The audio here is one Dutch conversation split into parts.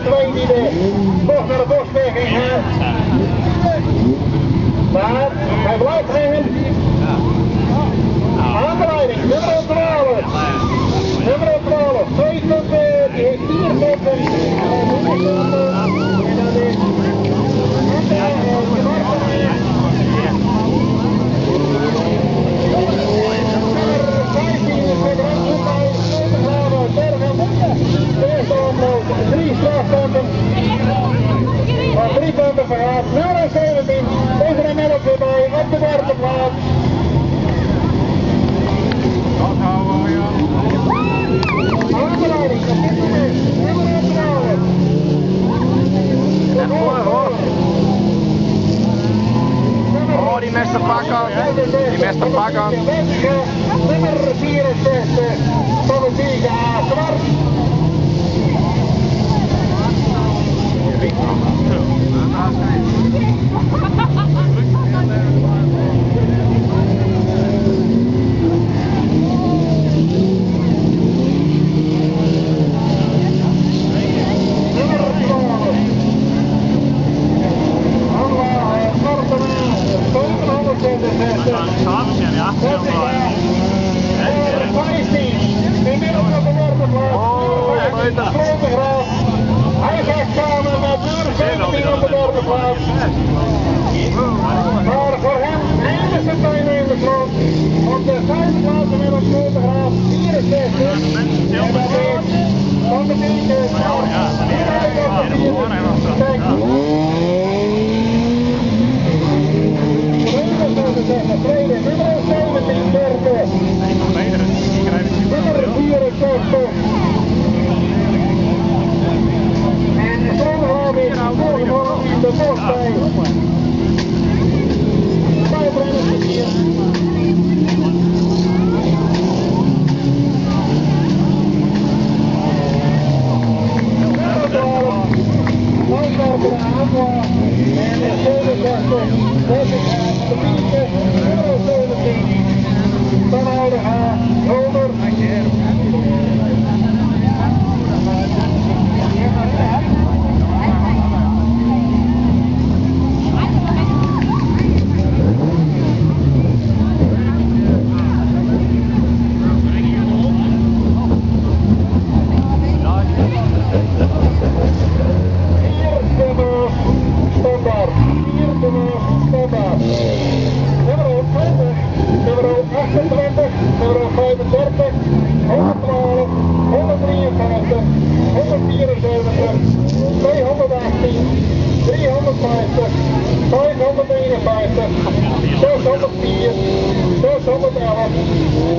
2 die toch naar de bosweg in gaat. Maar hij blijft hangen. Aanleiding, nummer 12. Nummer 12, 2 punten, die heeft 4 punten. En dan is drie strafpunten. Van 3 punten verhaald. Nummer 17 is er inmiddels weer bij op de derde plaats. Aanleiding op dit moment. Nummer 12. Oh, die mest de pak aan. Die mest de pak aan. Nummer 64 van de Vega Zwart. Hij gaat samen met Buren op de derde plaats. Maar voor hem eindigt het bijna in de grond. Op de vijfde plaats inmiddels Grotegraaf 64. En dat is van de tientjes. Tweede, nummer 17 derde. Nummer 64. En Grotegraaf is voorgenomen in de bosbij. 5 renners hier. Langwerper Aqua en de 67, deze gaat de pietje, nummer 17, Van Oudegaard, Romer.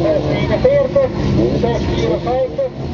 Zes 41, 6 54.